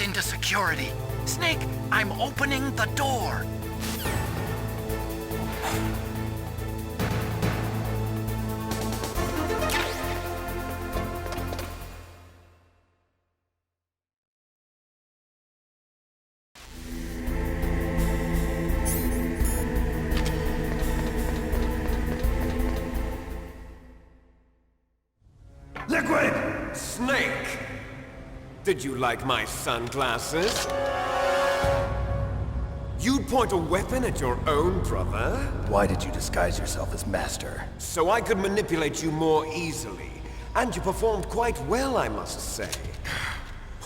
into security. Snake, I'm opening the door. Liquid! Snake! Did you like my sunglasses? You'd point a weapon at your own brother? Why did you disguise yourself as Master? So I could manipulate you more easily. And you performed quite well, I must say.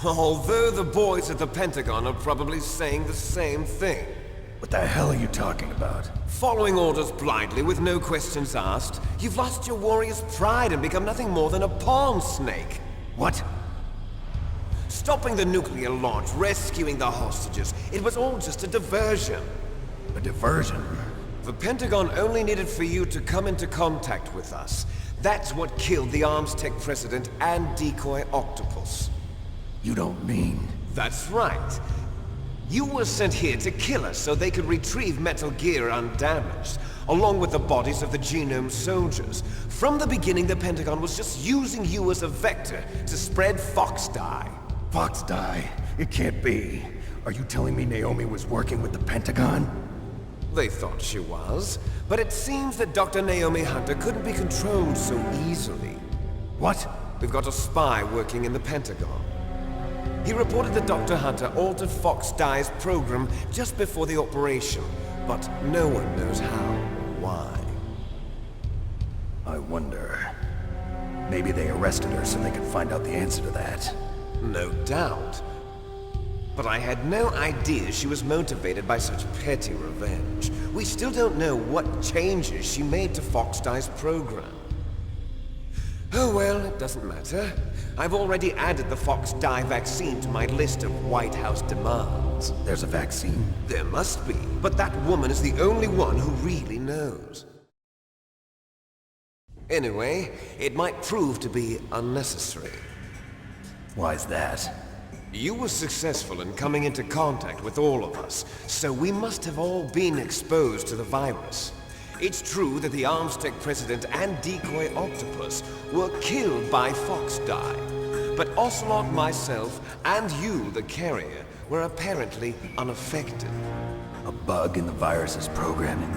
Although the boys at the Pentagon are probably saying the same thing. What the hell are you talking about? Following orders blindly with no questions asked, you've lost your warrior's pride and become nothing more than a pawn, Snake. What? Stopping the nuclear launch, rescuing the hostages, it was all just a diversion. A diversion? The Pentagon only needed for you to come into contact with us. That's what killed the Arms Tech president and decoy octopus. You don't mean... That's right. You were sent here to kill us so they could retrieve Metal Gear undamaged, along with the bodies of the Genome soldiers. From the beginning, the Pentagon was just using you as a vector to spread Fox dye. Fox dye? It can't be. Are you telling me Naomi was working with the Pentagon? They thought she was, but it seems that Dr. Naomi Hunter couldn't be controlled so easily. What? We've got a spy working in the Pentagon. He reported that Dr. Hunter altered Fox Dye's program just before the operation, but no one knows how or why. I wonder... Maybe they arrested her so they could find out the answer to that. No doubt. But I had no idea she was motivated by such petty revenge. We still don't know what changes she made to Fox Dye's program. Oh well, it doesn't matter. I've already added the Fox Dye vaccine to my list of White House demands. There's a vaccine? There must be, but that woman is the only one who really knows. Anyway, it might prove to be unnecessary. Why's that? You were successful in coming into contact with all of us, so we must have all been exposed to the virus. It's true that the Arms Tech president and decoy octopus were killed by Fox Dye, but Ocelot, myself, and you, the carrier, were apparently unaffected. A bug in the virus's programming?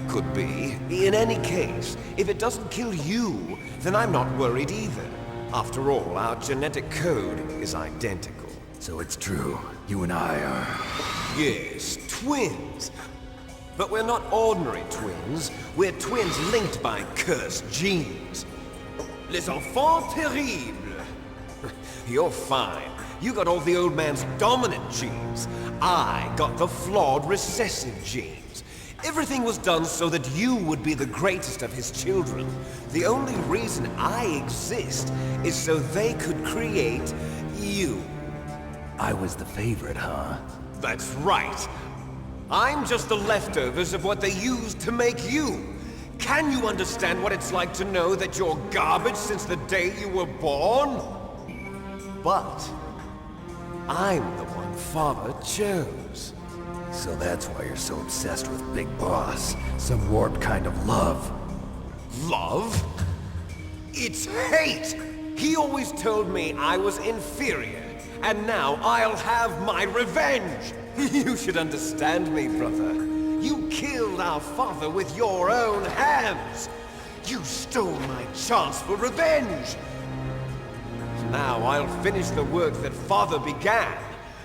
Could be. In any case, if it doesn't kill you, then I'm not worried either. After all, our genetic code is identical. So it's true. You and I are... Yes, twins. But we're not ordinary twins. We're twins linked by cursed genes. Les enfants terribles. You're fine. You got all the old man's dominant genes. I got the flawed recessive genes. Everything was done so that you would be the greatest of his children. The only reason I exist is so they could create you. I was the favorite, huh? That's right. I'm just the leftovers of what they used to make you. Can you understand what it's like to know that you're garbage since the day you were born? But I'm the one Father chose. So that's why you're so obsessed with Big Boss. Some warped kind of love. Love? It's hate! He always told me I was inferior, and now I'll have my revenge! You should understand me, brother. You killed our father with your own hands! You stole my chance for revenge! Now I'll finish the work that Father began.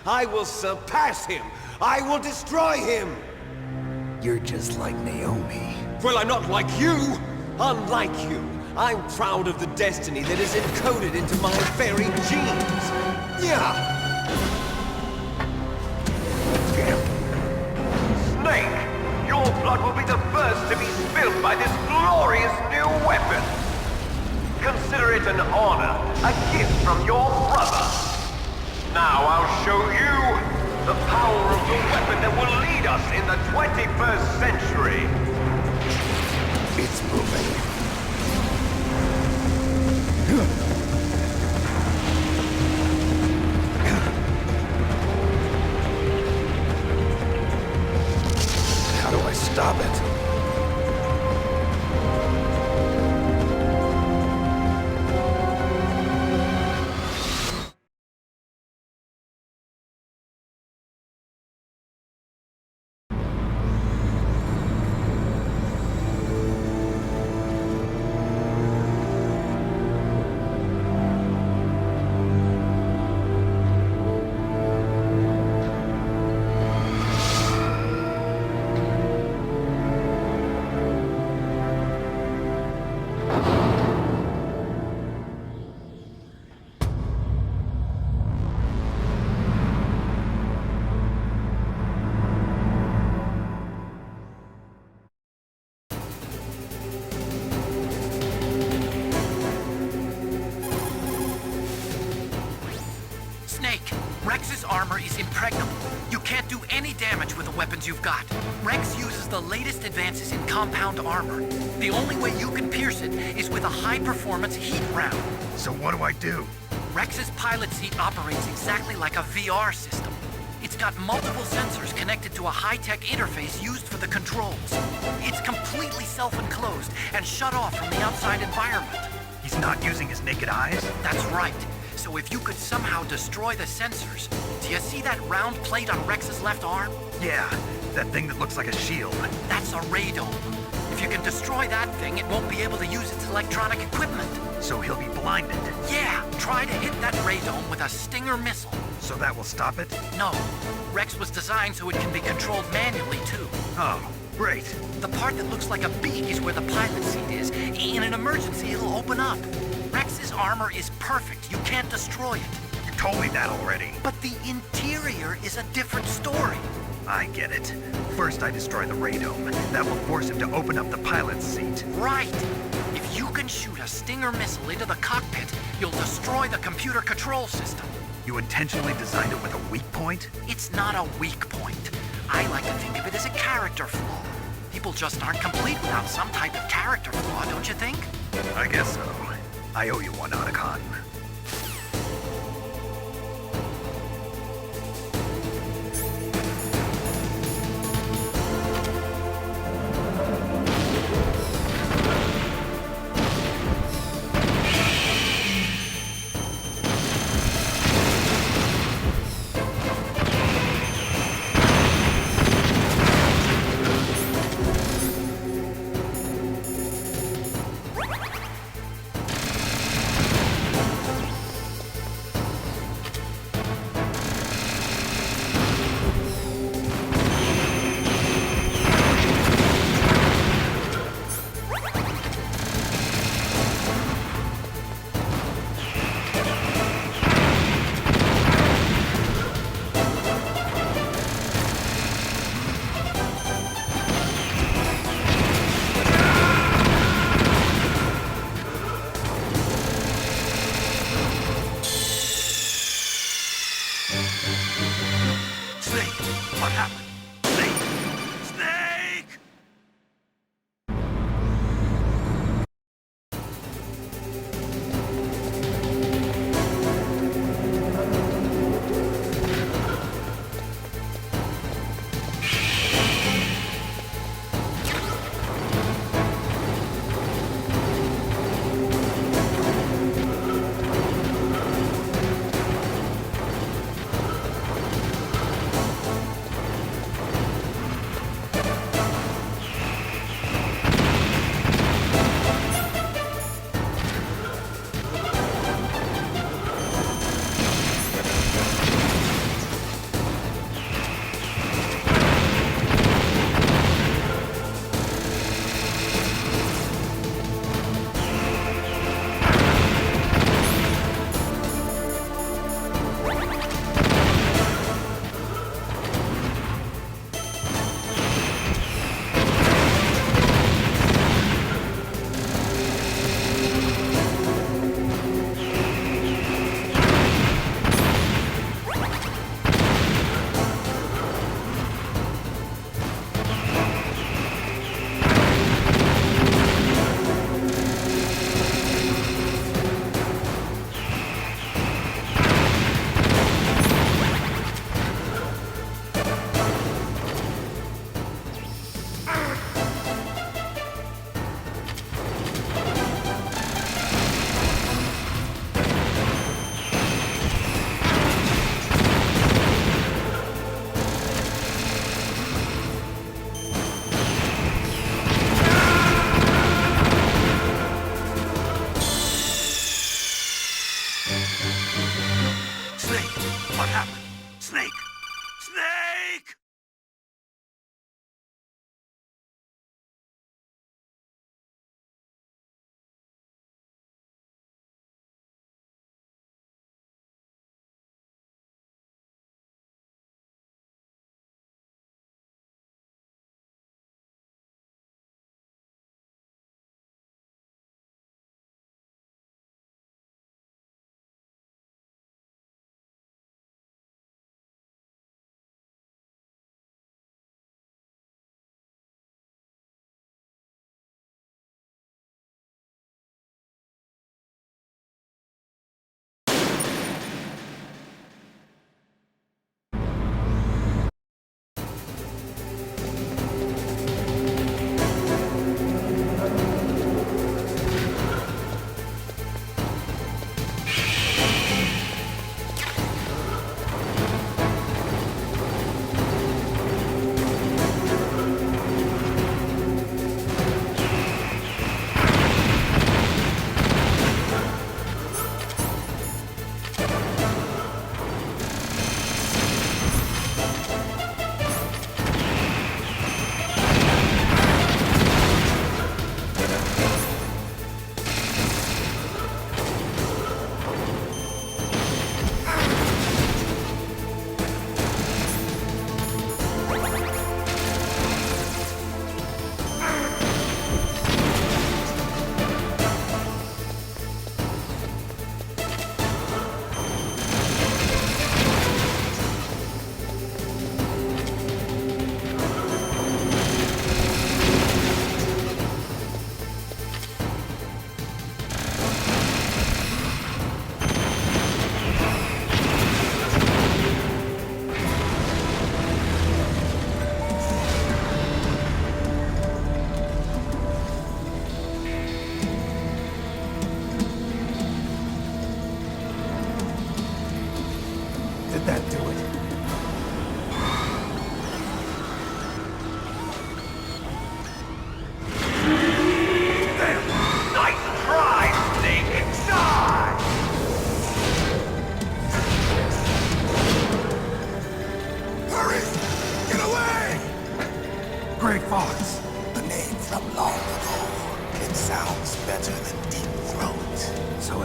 I will surpass him! I will destroy him! You're just like Naomi. Well, I'm not like you! Unlike you, I'm proud of the destiny that is encoded into my very genes! Yeah! Snake, your blood will be the first to be spilled by this glorious new weapon! Consider it an honor, a gift from your brother! Now I'll show you the power of the weapon that will lead us in the 21st century! It's moving. armor is impregnable. You can't do any damage with the weapons you've got. Rex uses the latest advances in compound armor. The only way you can pierce it is with a high-performance heat round. So what do I do? Rex's pilot seat operates exactly like a VR system. It's got multiple sensors connected to a high-tech interface used for the controls. It's completely self-enclosed and shut off from the outside environment. He's not using his naked eyes? That's right. So if you could somehow destroy the sensors, do you see that round plate on Rex's left arm? Yeah, that thing that looks like a shield. That's a radome. If you can destroy that thing, it won't be able to use its electronic equipment. So he'll be blinded. Yeah, try to hit that radome with a Stinger missile. So that will stop it? No, Rex was designed so it can be controlled manually too. Oh, great. The part that looks like a beak is where the pilot seat is. In an emergency, it'll open up. Rex's armor is perfect. You can't destroy it. You told me that already. But the interior is a different story. I get it. First I destroy the radome. That will force him to open up the pilot's seat. Right. If you can shoot a Stinger missile into the cockpit, you'll destroy the computer control system. You intentionally designed it with a weak point? It's not a weak point. I like to think of it as a character flaw. People just aren't complete without some type of character flaw, don't you think? I guess so. I owe you one, Otacon.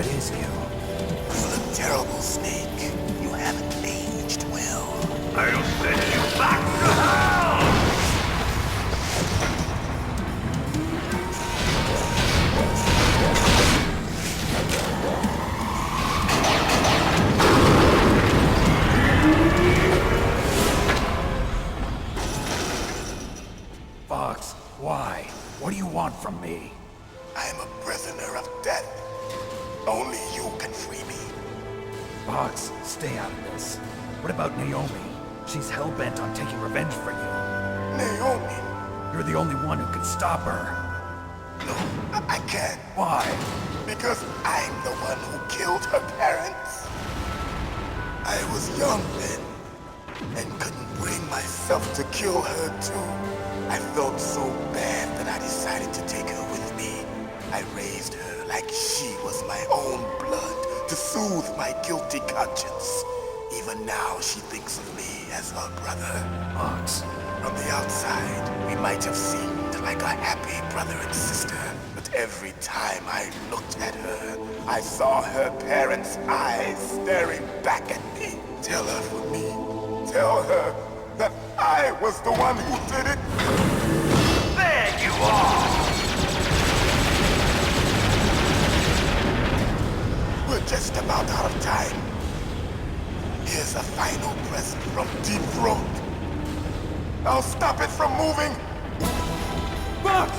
it is you. You look terrible, Snake. You haven't aged well. I'll send you back to hell! Fox, why? What do you want from me? I am a prisoner of death. Only you can free me. Fox, stay out of this. What about Naomi? She's hell-bent on taking revenge for you. Naomi? You're the only one who can stop her. No, I can't. Why? Because I'm the one who killed her parents. I was young then, and couldn't bring myself to kill her too. I felt so bad that I decided to take her with me. I raised her like she was my own blood to soothe my guilty conscience. Even now, she thinks of me as her brother. Fox. From the outside, we might have seemed like a happy brother and sister, but every time I looked at her, I saw her parents' eyes staring back at me. Tell her for me. Tell her that I was the one who did it. There you are! We're just about out of time. Here's a final present from Deep Throat. I'll stop it from moving. Fox!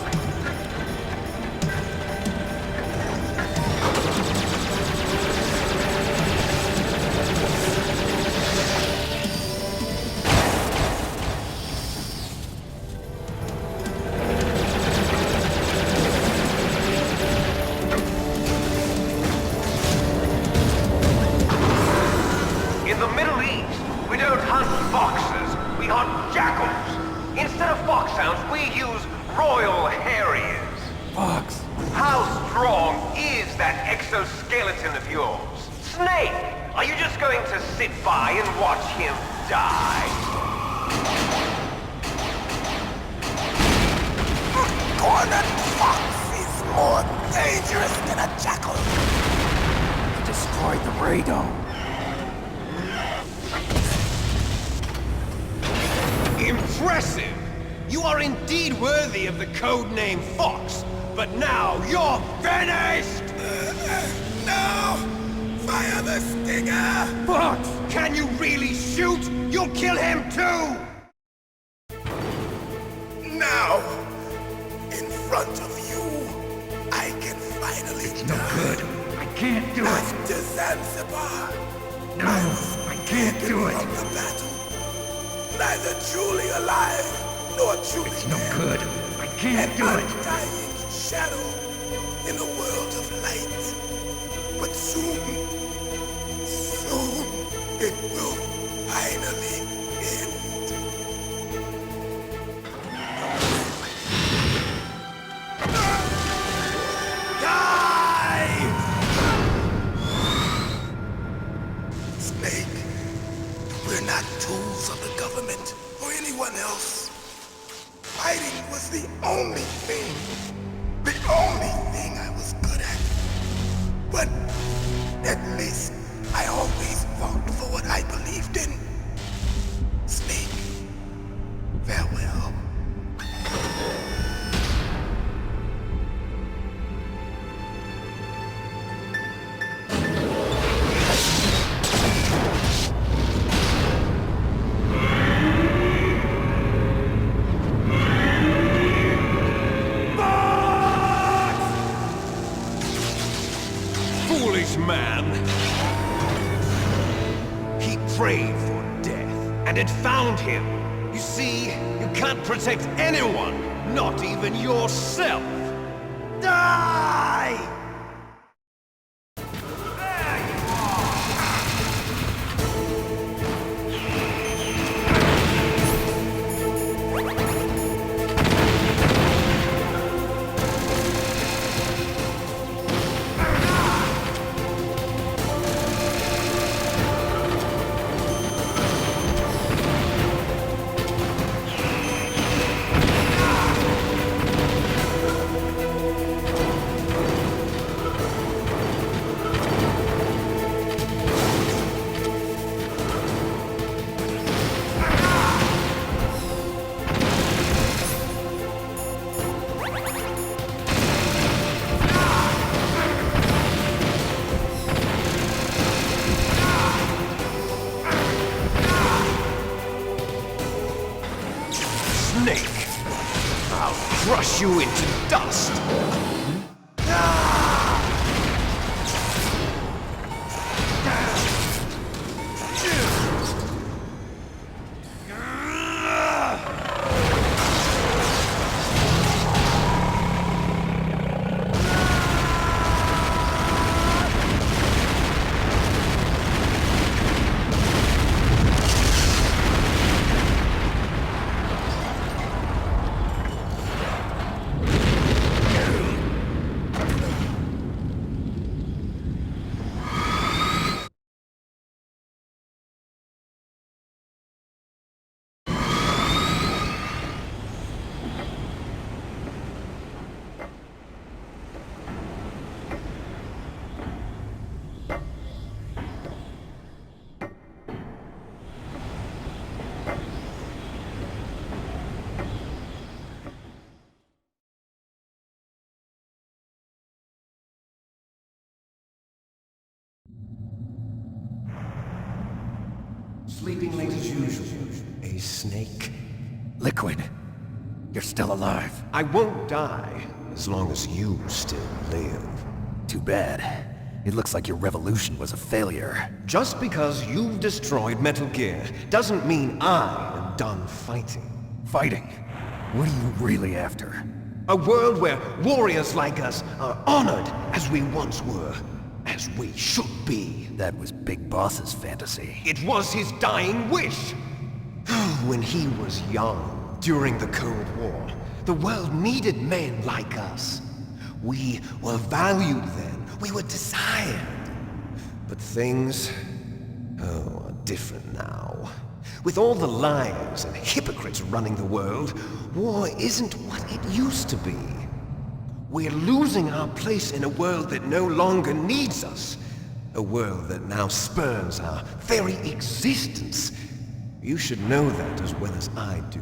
In the Middle East, we don't hunt foxes, we hunt jackals. Instead of foxhounds, we use Royal Harriers. Fox! How strong is that exoskeleton of yours? Snake, are you just going to sit by and watch him die? Cornered fox is more dangerous than a jackal. Destroyed the radome. Impressive! You are indeed worthy of the codename Fox, but now you're finished! No! Fire the stinger! Fox! Can you really shoot? You'll kill him too! Now, in front of you, I can finally die. Good. I can't do it. After Zanzibar, No, I can't do it. from the battle. Neither truly alive, nor truly It's no dead. good. I can't An do it. undying shadow in a world of light. But soon, it will finally end. Die! Snake, we're not tools of the government or anyone else. Fighting was the only thing I was good at. But at least I always fought for what I believed in. Snake, farewell. Foolish man! He prayed for death, and it found him. You see, you can't protect anyone, not even yourself. Die! dust! Sleeping late as usual. A snake. Liquid, you're still alive. I won't die as long as you still live. Too bad. It looks like your revolution was a failure. Just because you've destroyed Metal Gear doesn't mean I am done fighting. Fighting? What are you really after? A world where warriors like us are honored as we once were, as we should be. That was Big Boss's fantasy. It was his dying wish. When he was young, during the Cold War, the world needed men like us. We were valued then. We were desired. But things, are different now. With all the liars and hypocrites running the world, war isn't what it used to be. We're losing our place in a world that no longer needs us. A world that now spurns our very existence. You should know that as well as I do.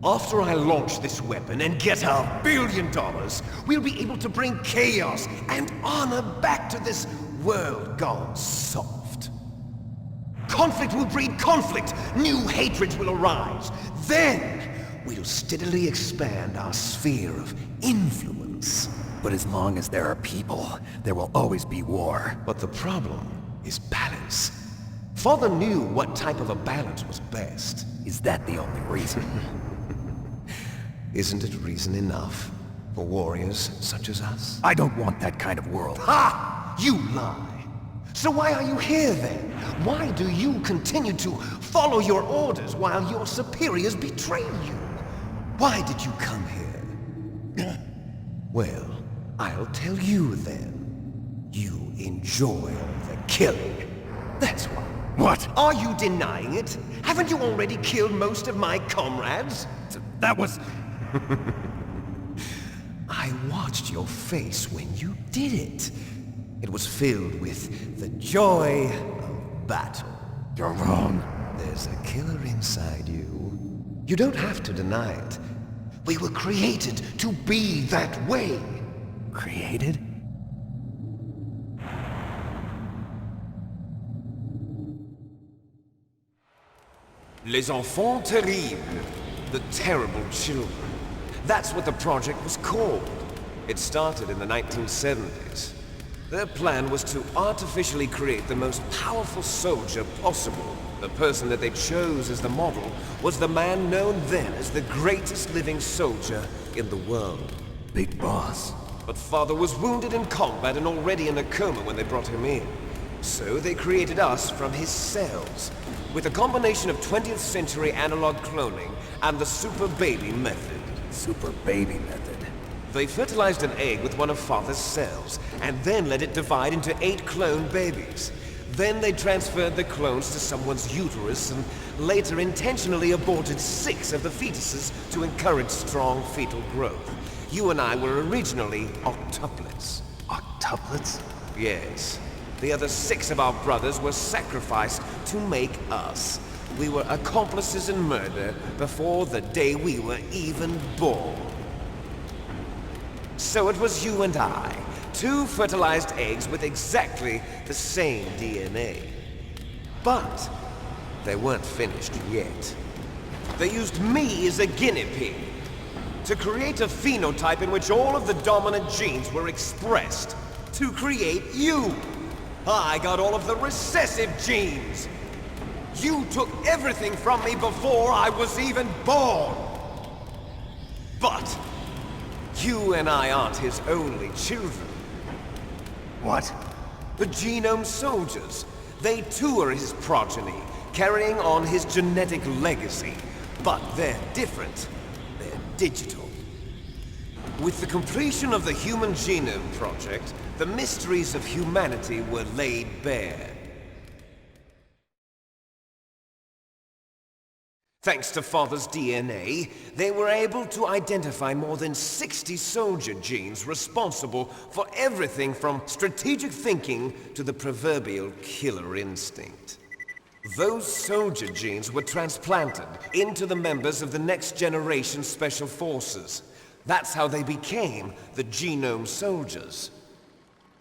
After I launch this weapon and get our $1 billion, we'll be able to bring chaos and honor back to this world gone soft. Conflict will breed conflict. New hatreds will arise. Then, we'll steadily expand our sphere of influence. But as long as there are people, there will always be war. But the problem is balance. Father knew what type of a balance was best. Is that the only reason? Isn't it reason enough for warriors such as us? I don't want that kind of world. Ha! You lie! So why are you here then? Why do you continue to follow your orders while your superiors betray you? Why did you come here? Well, I'll tell you then. You enjoy all the killing. That's why. What? Are you denying it? Haven't you already killed most of my comrades? That was... I watched your face when you did it. It was filled with the joy of battle. You're wrong. There's a killer inside you. You don't have to deny it. We were created to be that way. Created? Les enfants terribles. The terrible children. That's what the project was called. It started in the 1970s. Their plan was to artificially create the most powerful soldier possible. The person that they chose as the model was the man known then as the greatest living soldier in the world. Big Boss. But Father was wounded in combat and already in a coma when they brought him in. So they created us from his cells, with a combination of 20th century analog cloning and the super baby method. Super baby method. They fertilized an egg with one of Father's cells, and then let it divide into 8 clone babies. Then they transferred the clones to someone's uterus and later intentionally aborted 6 of the fetuses to encourage strong fetal growth. You and I were originally octuplets. Octuplets? Yes. The other 6 of our brothers were sacrificed to make us. We were accomplices in murder before the day we were even born. So it was you and I, 2 fertilized eggs with exactly the same DNA. But they weren't finished yet. They used me as a guinea pig. to create a phenotype in which all of the dominant genes were expressed. To create you. I got all of the recessive genes. You took everything from me before I was even born. But you and I aren't his only children. What? The Genome Soldiers. They too are his progeny, carrying on his genetic legacy. But they're different. They're digital. With the completion of the Human Genome Project, the mysteries of humanity were laid bare. Thanks to Father's DNA, they were able to identify more than 60 soldier genes responsible for everything from strategic thinking to the proverbial killer instinct. Those soldier genes were transplanted into the members of the next generation Special Forces. That's how they became the Genome Soldiers.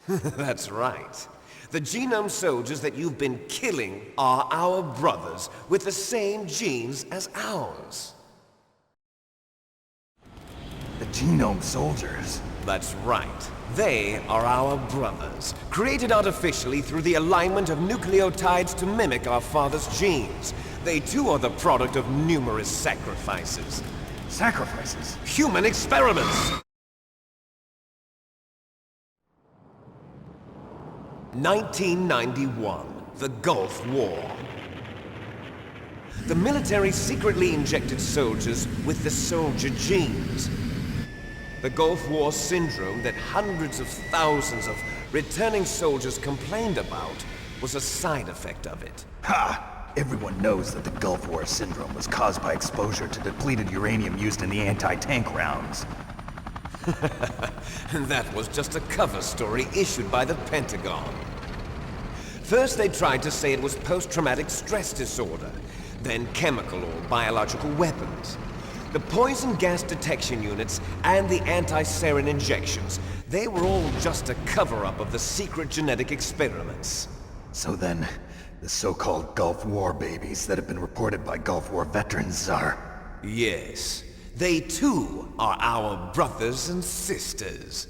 That's right. The Genome Soldiers that you've been killing are our brothers with the same genes as ours. The Genome Soldiers? That's right. They are our brothers, created artificially through the alignment of nucleotides to mimic our father's genes. They too are the product of numerous sacrifices. Sacrifices? Human experiments! 1991, the Gulf War. The military secretly injected soldiers with the soldier genes. The Gulf War syndrome that hundreds of thousands of returning soldiers complained about was a side effect of it. Ha! Everyone knows that the Gulf War syndrome was caused by exposure to depleted uranium used in the anti-tank rounds. And that was just a cover story issued by the Pentagon. First they tried to say it was post-traumatic stress disorder, then chemical or biological weapons. The poison gas detection units and the anti-sarin injections, they were all just a cover-up of the secret genetic experiments. So then, the so-called Gulf War babies that have been reported by Gulf War veterans are... Yes. They too are our brothers and sisters.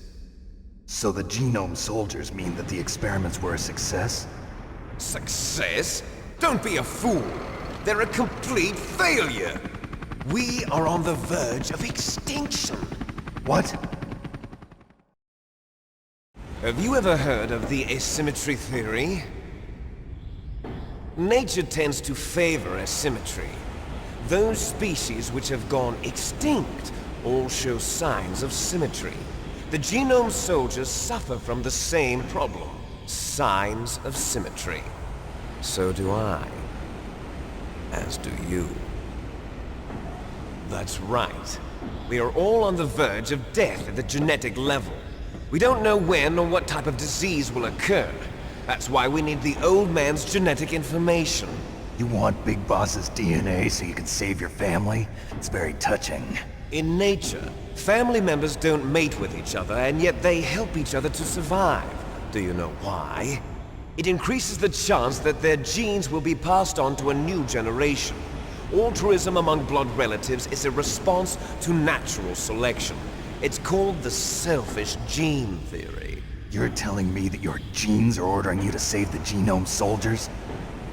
So the Genome Soldiers mean that the experiments were a success? Success? Don't be a fool. They're a complete failure. We are on the verge of extinction. What? Have you ever heard of the asymmetry theory? Nature tends to favor asymmetry. Those species which have gone extinct all show signs of symmetry. The Genome Soldiers suffer from the same problem. Signs of symmetry. So do I. As do you. That's right. We are all on the verge of death at the genetic level. We don't know when or what type of disease will occur. That's why we need the old man's genetic information. You want Big Boss's DNA so you can save your family? It's very touching. In nature, family members don't mate with each other, and yet they help each other to survive. Do you know why? It increases the chance that their genes will be passed on to a new generation. Altruism among blood relatives is a response to natural selection. It's called the selfish gene theory. You're telling me that your genes are ordering you to save the Genome Soldiers?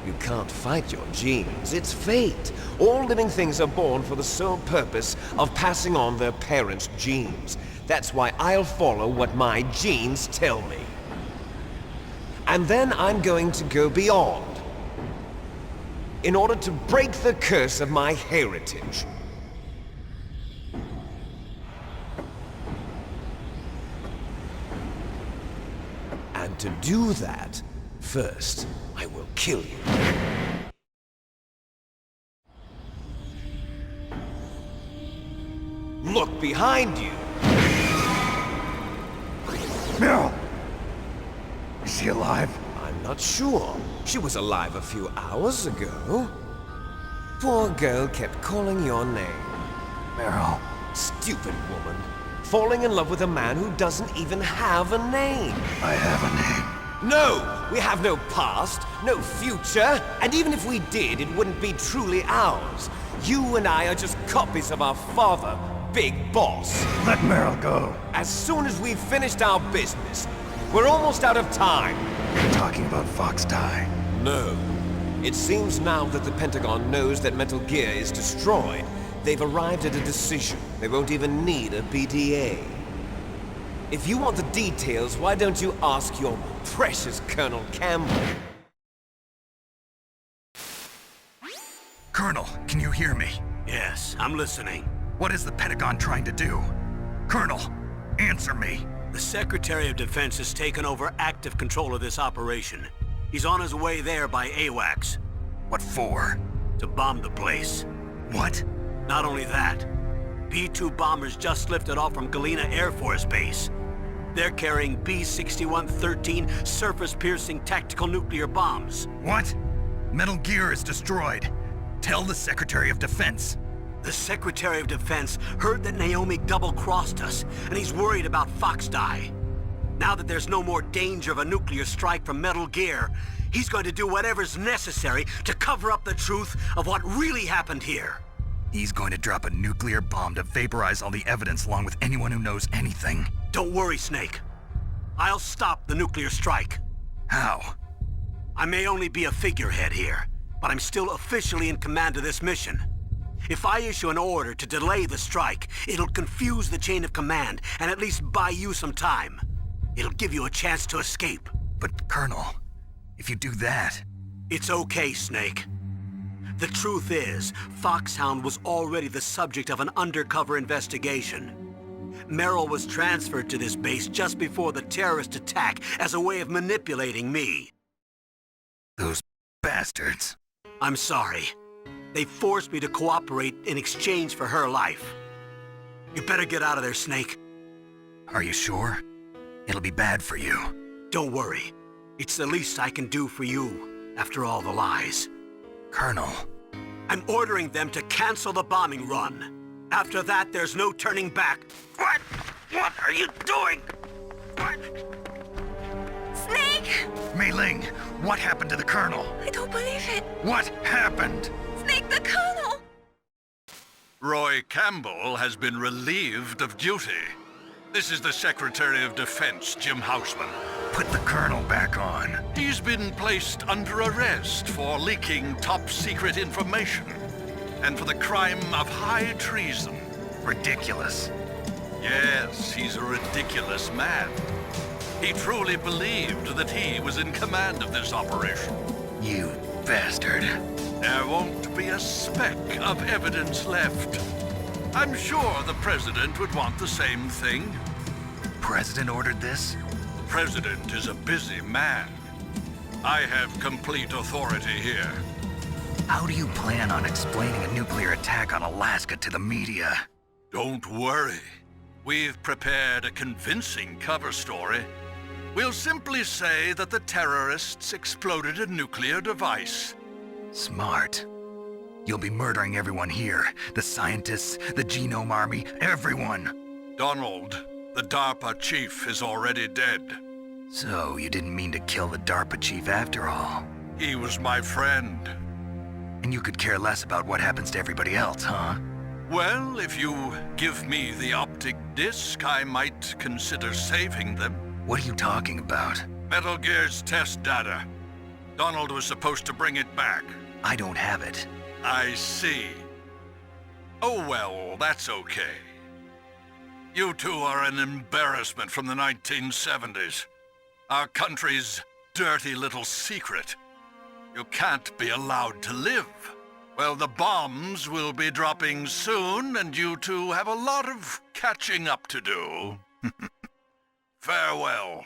You can't fight your genes. It's fate. All living things are born for the sole purpose of passing on their parents' genes. That's why I'll follow what my genes tell me. And then I'm going to go beyond. In order to break the curse of my heritage. And to do that, first, I will kill you. Look behind you! Meryl! Is she alive? I'm not sure. She was alive a few hours ago. Poor girl kept calling your name. Meryl. Stupid woman. Falling in love with a man who doesn't even have a name. I have a name. No! We have no past, no future, and even if we did, it wouldn't be truly ours. You and I are just copies of our father, big boss. Let Meryl go. As soon as we've finished our business, we're almost out of time. You're talking about Fox Die. No. It seems now that the Pentagon knows that Metal Gear is destroyed, they've arrived at a decision. They won't even need a BDA. If you want the details, why don't you ask your precious Colonel Campbell? Colonel, can you hear me? Yes, I'm listening. What is the Pentagon trying to do? Colonel, answer me. The Secretary of Defense has taken over active control of this operation. He's on his way there by AWACS. What for? To bomb the place. What? Not only that, B-2 bombers just lifted off from Galena Air Force Base. They're carrying B-61-13 surface-piercing tactical nuclear bombs. What? Metal Gear is destroyed. Tell the Secretary of Defense. The Secretary of Defense heard that Naomi double-crossed us, and he's worried about Fox Die. Now that there's no more danger of a nuclear strike from Metal Gear, he's going to do whatever's necessary to cover up the truth of what really happened here. He's going to drop a nuclear bomb to vaporize all the evidence along with anyone who knows anything. Don't worry, Snake. I'll stop the nuclear strike. How? I may only be a figurehead here, but I'm still officially in command of this mission. If I issue an order to delay the strike, it'll confuse the chain of command and at least buy you some time. It'll give you a chance to escape. But, Colonel, if you do that... It's okay, Snake. The truth is, Foxhound was already the subject of an undercover investigation. Meryl was transferred to this base just before the terrorist attack as a way of manipulating me. Those bastards. I'm sorry. They forced me to cooperate in exchange for her life. You better get out of there, Snake. Are you sure? It'll be bad for you. Don't worry. It's the least I can do for you, after all the lies. Colonel. I'm ordering them to cancel the bombing run. After that, there's no turning back. What? What are you doing? What? Snake! Mei Ling, what happened to the Colonel? I don't believe it. What happened? Snake, the Colonel! Roy Campbell has been relieved of duty. This is the Secretary of Defense, Jim Houseman. Put the Colonel back on. He's been placed under arrest for leaking top-secret information and for the crime of high treason. Ridiculous. Yes, he's a ridiculous man. He truly believed that he was in command of this operation. You bastard. There won't be a speck of evidence left. I'm sure the President would want the same thing. President ordered this? The President is a busy man. I have complete authority here. How do you plan on explaining a nuclear attack on Alaska to the media? Don't worry. We've prepared a convincing cover story. We'll simply say that the terrorists exploded a nuclear device. Smart. You'll be murdering everyone here. The scientists, the Genome Army, everyone. Donald, the DARPA chief, is already dead. So, you didn't mean to kill the DARPA chief after all. He was my friend. And you could care less about what happens to everybody else, huh? Well, if you give me the optic disc, I might consider saving them. What are you talking about? Metal Gear's test data. Donald was supposed to bring it back. I don't have it. I see. Oh well, that's okay. You two are an embarrassment from the 1970s. Our country's dirty little secret. You can't be allowed to live. Well, the bombs will be dropping soon, and you two have a lot of catching up to do. Farewell.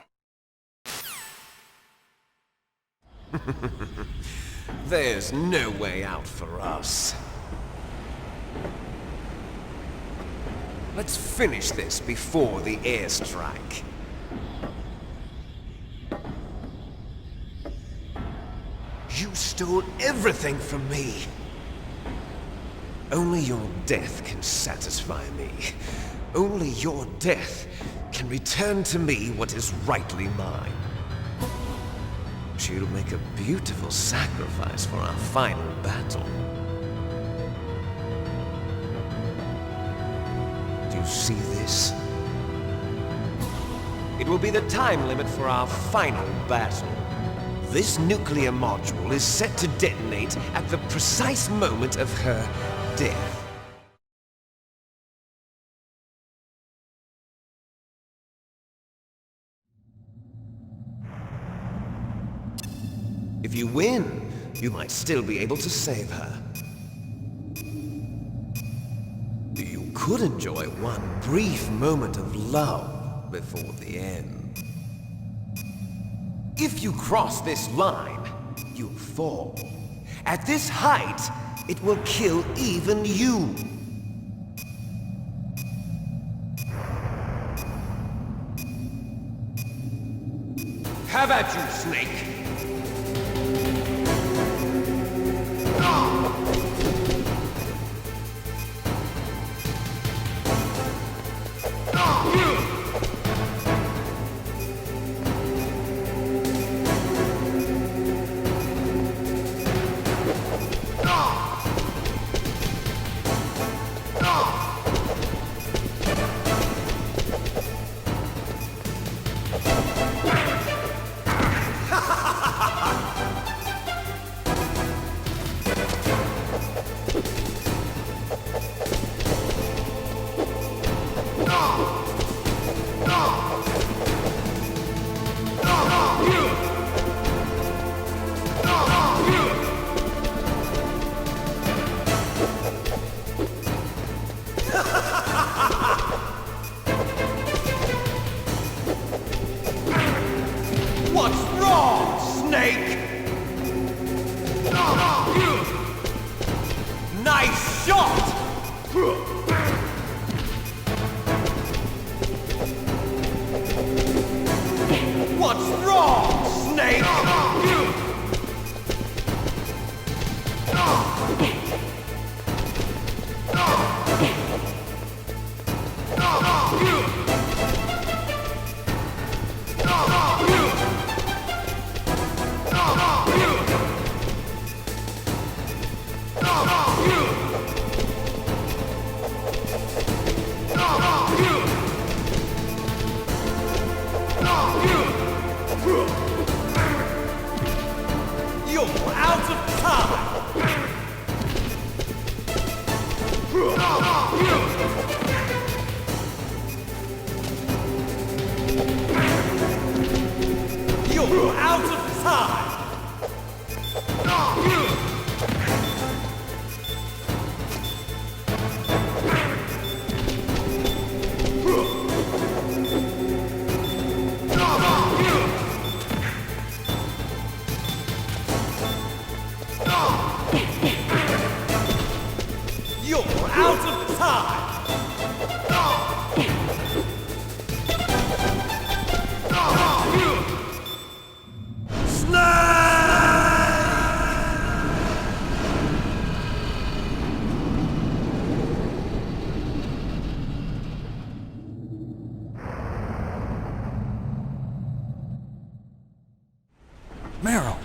There's no way out for us. Let's finish this before the airstrike. You stole everything from me. Only your death can satisfy me. Only your death can return to me what is rightly mine. She'll make a beautiful sacrifice for our final battle. see this? It will be the time limit for our final battle. This nuclear module is set to detonate at the precise moment of her death. If you win, you might still be able to save her. You could enjoy one brief moment of love before the end. If you cross this line, you'll fall. At this height, it will kill even you. Have at you, Snake! What's wrong, Snake? Nice shot! What's wrong, Snake? You're out of time! You're out of time! You're out of time! Meryl!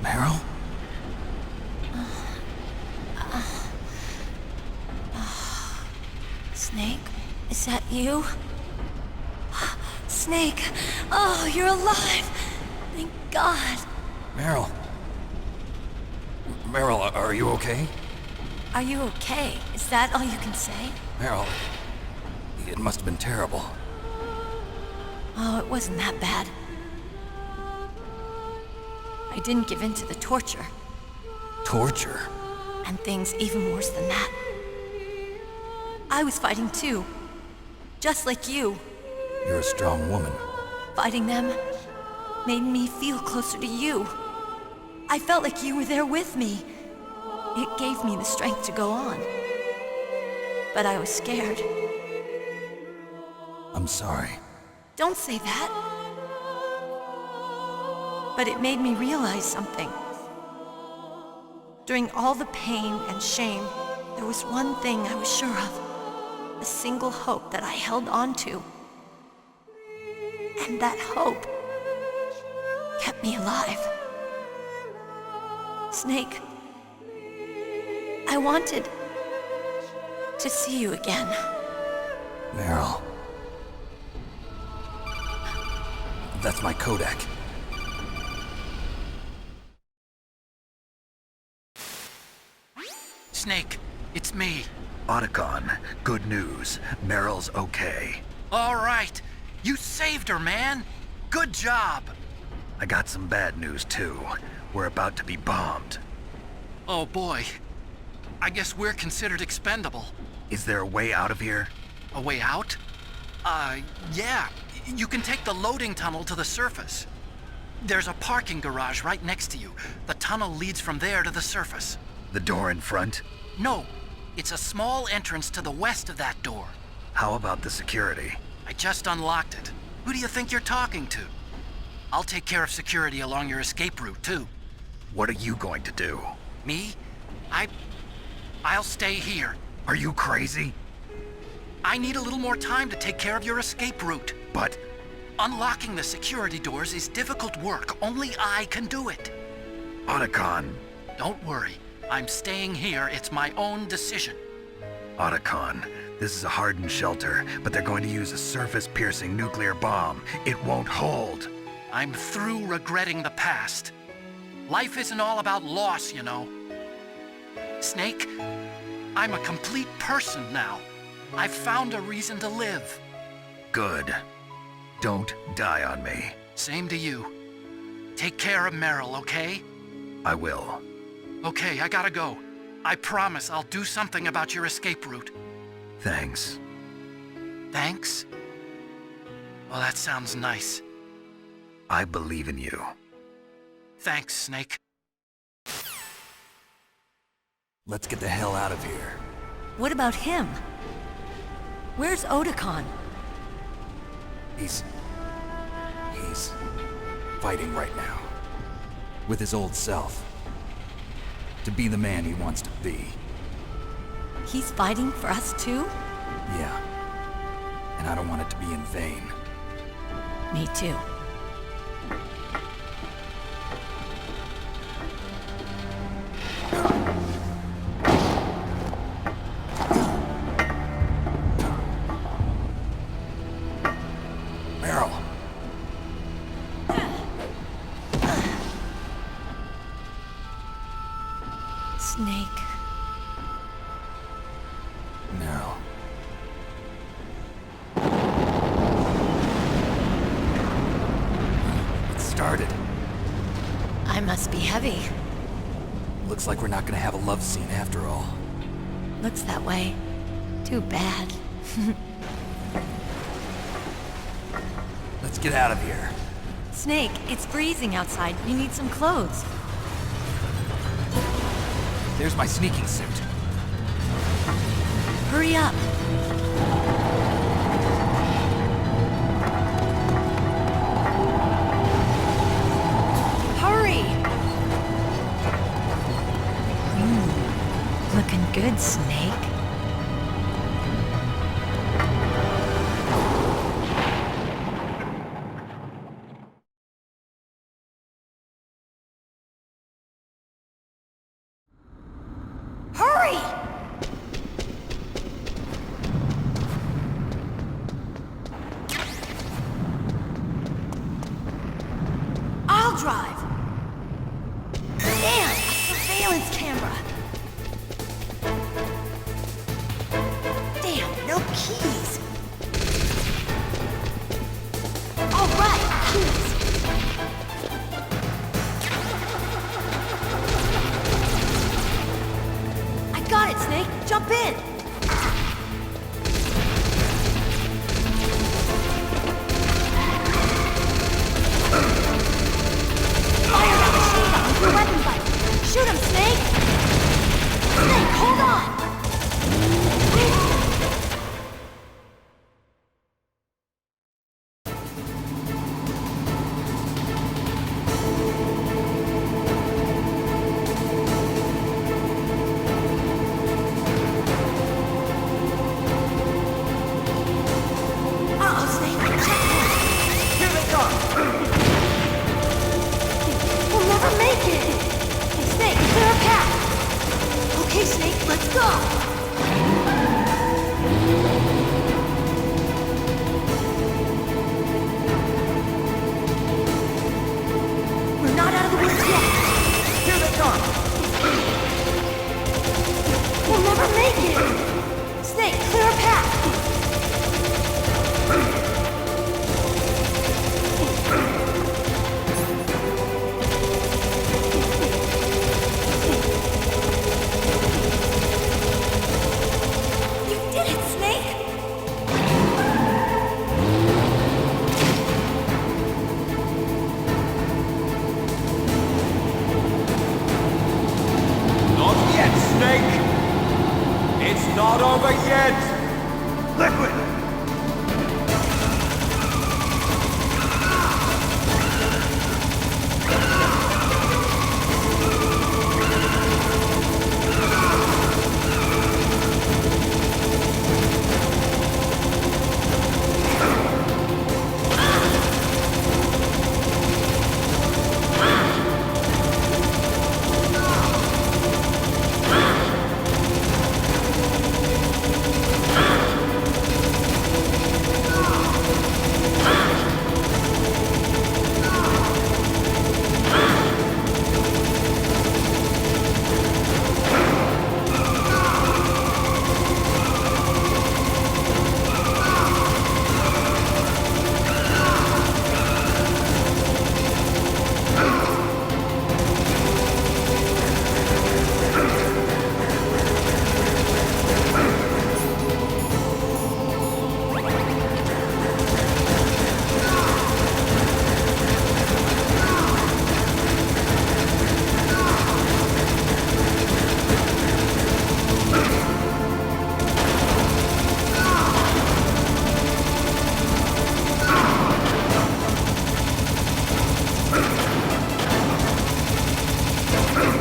Meryl? Snake, is that you? Snake, oh, you're alive! Thank God. Meryl? Meryl, are you okay? Are you okay? Is that all you can say? Meryl, it must have been terrible. Oh, it wasn't that bad. I didn't give in to the torture. Torture? And things even worse than that. I was fighting too. Just like you. You're a strong woman. Fighting them made me feel closer to you. I felt like you were there with me. It gave me the strength to go on. But I was scared. I'm sorry. Don't say that. But it made me realize something. During all the pain and shame, there was one thing I was sure of. A single hope that I held on to. And that hope kept me alive. Snake, I wanted to see you again. Meryl. That's my Kodak. Snake, it's me. Otacon, good news. Meryl's okay. All right. You saved her, man. Good job. I got some bad news, too. We're about to be bombed. Oh, boy. I guess we're considered expendable. Is there a way out of here? A way out? Yeah. You can take the loading tunnel to the surface. There's a parking garage right next to you. The tunnel leads from there to the surface. The door in front? No. It's a small entrance to the west of that door. How about the security? I just unlocked it. Who do you think you're talking to? I'll take care of security along your escape route, too. What are you going to do? Me? I'll stay here. Are you crazy? I need a little more time to take care of your escape route. But Unlocking the security doors is difficult work. Only I can do it. Otacon. Don't worry. I'm staying here. It's my own decision. Otacon, this is a hardened shelter, but they're going to use a surface-piercing nuclear bomb. It won't hold. I'm through regretting the past. Life isn't all about loss, you know. Snake, I'm a complete person now. I've found a reason to live. Good. Don't die on me. Same to you. Take care of Meryl, okay? I will. Okay, I gotta go. I promise I'll do something about your escape route. Thanks. Thanks? Well, that sounds nice. I believe in you. Thanks, Snake. Let's get the hell out of here. What about him? Where's Otacon? He's fighting right now. With his old self. To be the man he wants to be. He's fighting for us too? Yeah. And I don't want it to be in vain. Me too. Meryl. Snake. Meryl. It started. I must be heavy. Looks like we're not gonna have a love scene after all. Looks that way. Too bad. Let's get out of here. Snake, it's freezing outside. You need some clothes. There's my sneaking suit. Hurry up. Hurry! Looking good, Snake. Hurry! I'll drive. Damn, a surveillance camera. Damn, no keys. All right, keys. I got it, Snake. Jump in. Fire that machine gun with your weapon rifle. Shoot him, Snake. Snake, hold on. Uh-oh, Snake. Checkpoint. Here they come! We'll never make it. Hey, Snake, Okay, Snake, let's go! We're not out of the woods yet! Here they come! We'll never make it! Snake, clear a path! You did it, Snake! Not yet, Snake! It's not over yet! Liquid!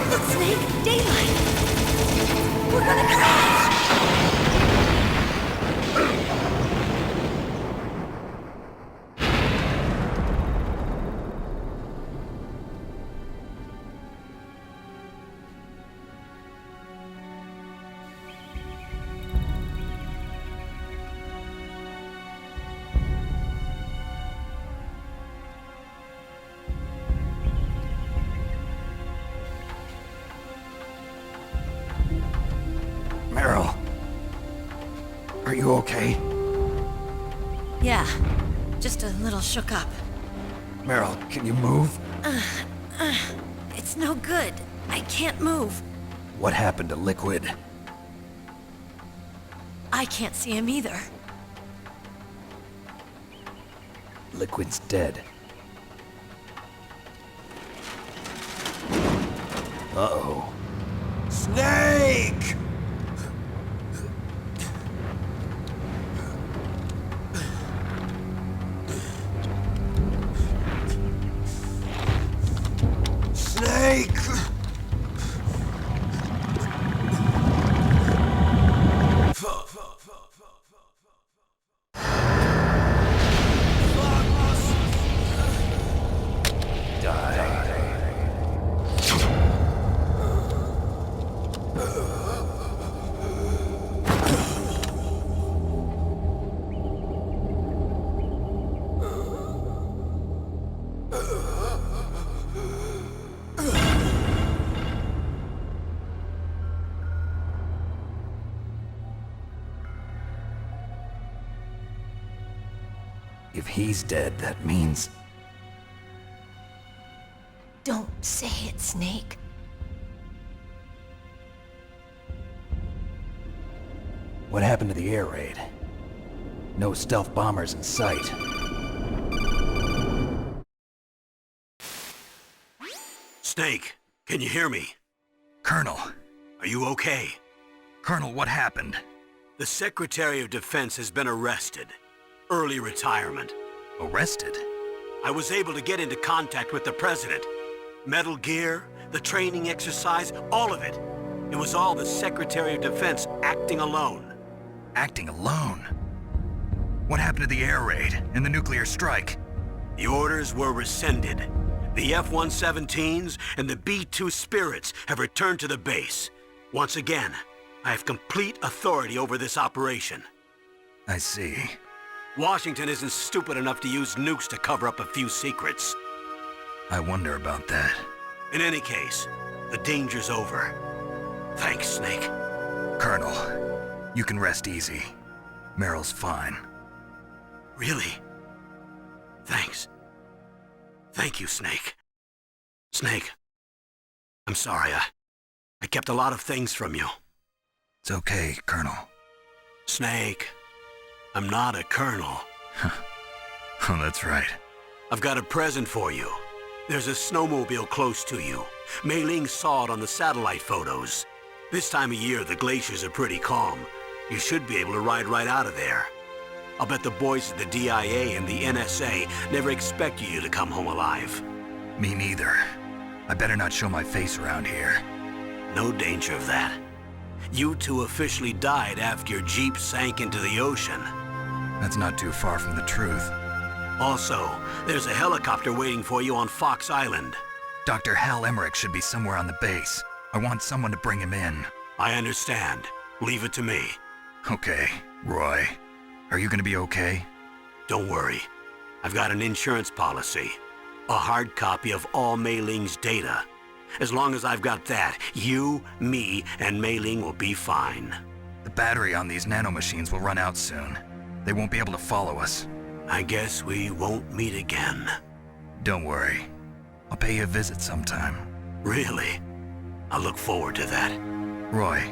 Look, Snake! Daylight! We're gonna crash! Meryl. Are you okay? Yeah, just a little shook up. Meryl, can you move? It's no good. I can't move. What happened to Liquid? I can't see him either. Liquid's dead. Uh-oh. Snake! Snake! If he's dead, that means... Don't say it, Snake. What happened to the air raid? No stealth bombers in sight. Snake, can you hear me? Colonel. Are you okay? Colonel, what happened? The Secretary of Defense has been arrested. Early retirement. Arrested? I was able to get into contact with the President. Metal Gear, the training exercise, all of it. It was all the Secretary of Defense acting alone. Acting alone? What happened to the air raid and the nuclear strike? The orders were rescinded. The F-117s and the B-2 Spirits have returned to the base. Once again, I have complete authority over this operation. I see. Washington isn't stupid enough to use nukes to cover up a few secrets. I wonder about that. In any case, the danger's over. Thanks, Snake. Colonel, you can rest easy. Meryl's fine. Really? Thanks. Thank you, Snake. Snake, I'm sorry. I kept a lot of things from you. It's okay, Colonel. Snake, I'm not a colonel. Oh, that's right. I've got a present for you. There's a snowmobile close to you. Mei Ling saw it on the satellite photos. This time of year, the glaciers are pretty calm. You should be able to ride right out of there. I'll bet the boys at the DIA and the NSA never expected you to come home alive. Me neither. I better not show my face around here. No danger of that. You two officially died after your Jeep sank into the ocean. That's not too far from the truth. Also, there's a helicopter waiting for you on Fox Island. Dr. Hal Emmerich should be somewhere on the base. I want someone to bring him in. I understand. Leave it to me. Okay, Roy. Are you gonna be okay? Don't worry. I've got an insurance policy. A hard copy of all Mei Ling's data. As long as I've got that, you, me, and Mei Ling will be fine. The battery on these nanomachines will run out soon. They won't be able to follow us. I guess we won't meet again. Don't worry. I'll pay you a visit sometime. Really? I look forward to that. Roy,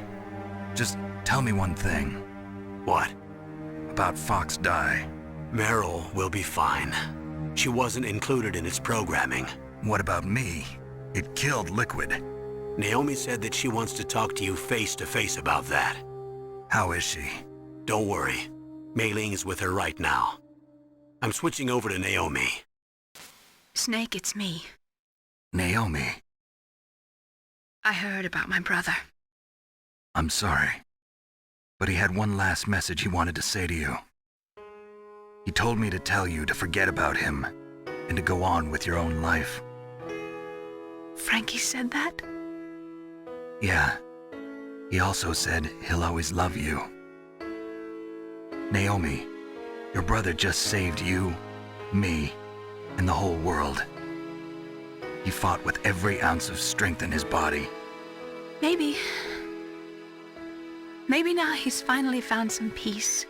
just tell me one thing. What? About Fox Die. Meryl will be fine. She wasn't included in its programming. What about me? It killed Liquid. Naomi said that she wants to talk to you face to face about that. How is she? Don't worry. Mei Ling is with her right now. I'm switching over to Naomi. Snake, it's me. Naomi. I heard about my brother. I'm sorry. But he had one last message he wanted to say to you. He told me to tell you to forget about him and to go on with your own life. Frankie said that? Yeah. He also said he'll always love you. Naomi, your brother just saved you, me, and the whole world. He fought with every ounce of strength in his body. Maybe. Maybe now he's finally found some peace.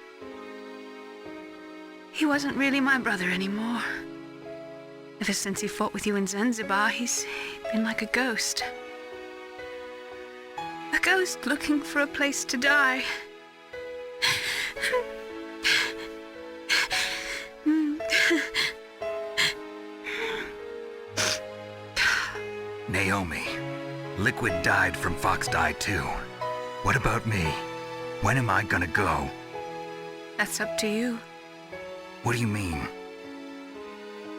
He wasn't really my brother anymore. Ever since he fought with you in Zanzibar, he's been like a ghost. A ghost looking for a place to die. Naomi, Liquid died from Fox Die too. What about me? When am I gonna go? That's up to you. What do you mean?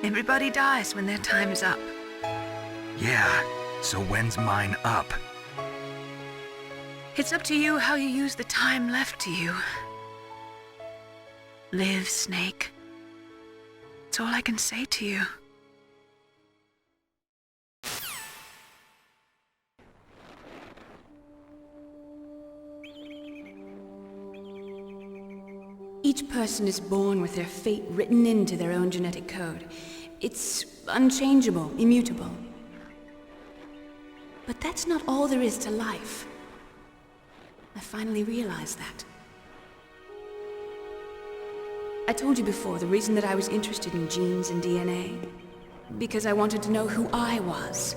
Everybody dies when their time is up. Yeah, so when's mine up? It's up to you how you use the time left to you. Live, Snake. That's all I can say to you. Each person is born with their fate written into their own genetic code. It's unchangeable, immutable. But that's not all there is to life. I finally realized that. I told you before the reason that I was interested in genes and DNA. Because I wanted to know who I was,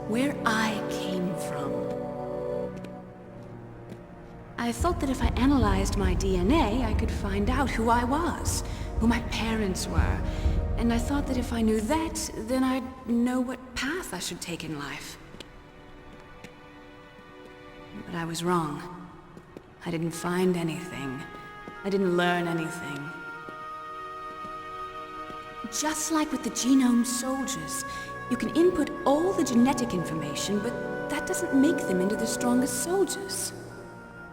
where I came from. I thought that if I analyzed my DNA, I could find out who I was, who my parents were, and I thought that if I knew that, then I'd know what path I should take in life. But I was wrong. I didn't find anything. I didn't learn anything. Just like with the genome soldiers, you can input all the genetic information, but that doesn't make them into the strongest soldiers.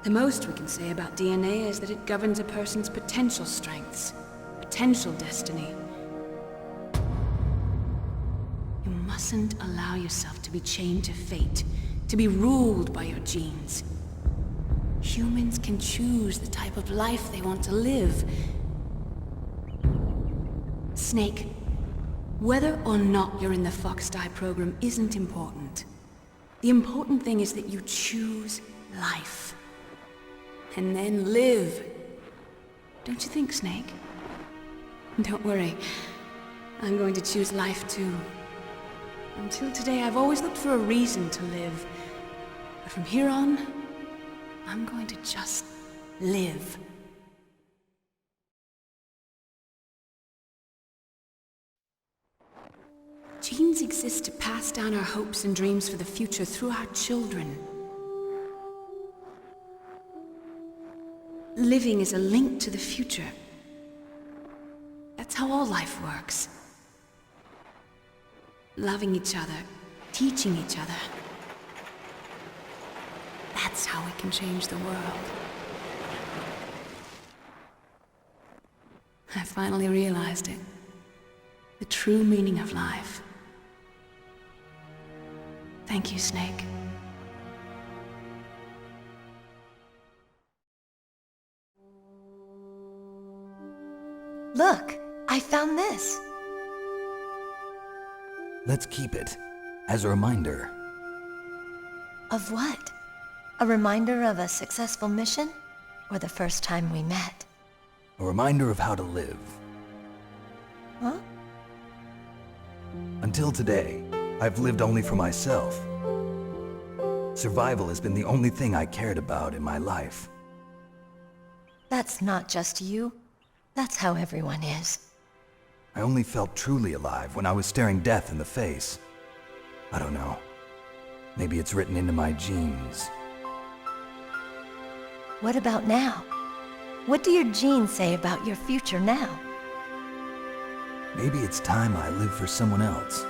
The most we can say about DNA is that it governs a person's potential strengths, potential destiny. You mustn't allow yourself to be chained to fate, to be ruled by your genes. humans can choose the type of life they want to live. Snake, whether or not you're in the Fox-Die program isn't important. The important thing is that you choose life. And then live. Don't you think, Snake? Don't worry. I'm going to choose life too. Until today, I've always looked for a reason to live. But from here on, I'm going to just live. Genes exist to pass down our hopes and dreams for the future through our children. Living is a link to the future. That's how all life works. Loving each other, teaching each other. That's how we can change the world. I finally realized it. The true meaning of life. Thank you, Snake. Look, I found this. Let's keep it as a reminder. Of what? A reminder of a successful mission? Or the first time we met? A reminder of how to live. Huh? Until today, I've lived only for myself. Survival has been the only thing I cared about in my life. That's not just you. That's how everyone is. I only felt truly alive when I was staring death in the face. I don't know. Maybe it's written into my genes. What about now? What do your genes say about your future now? Maybe it's time I live for someone else.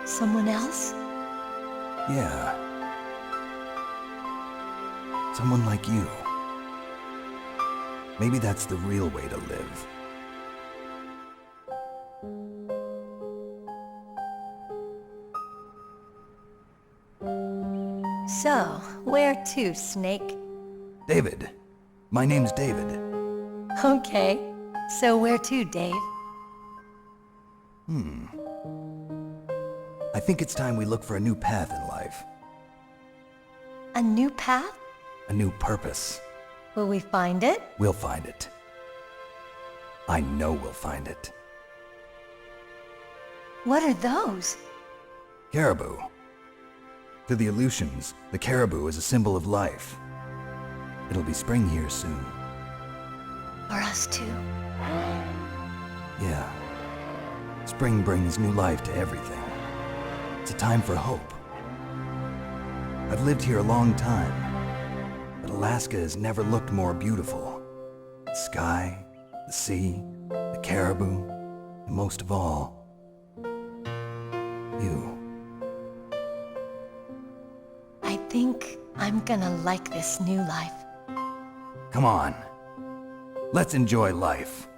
Someone else? Yeah. Someone like you. Maybe that's the real way to live. So, where to, Snake? David. My name's David. Okay. So where to, Dave? I think it's time we look for a new path in life. A new path? A new purpose. Will we find it? We'll find it. I know we'll find it. What are those? Caribou. To the Aleutians, the caribou is a symbol of life. It'll be spring here soon. For us too? Yeah. Spring brings new life to everything. It's a time for hope. I've lived here a long time, but Alaska has never looked more beautiful. The sky, the sea, the caribou, and most of all, you. I think I'm gonna like this new life. Come on. Let's enjoy life.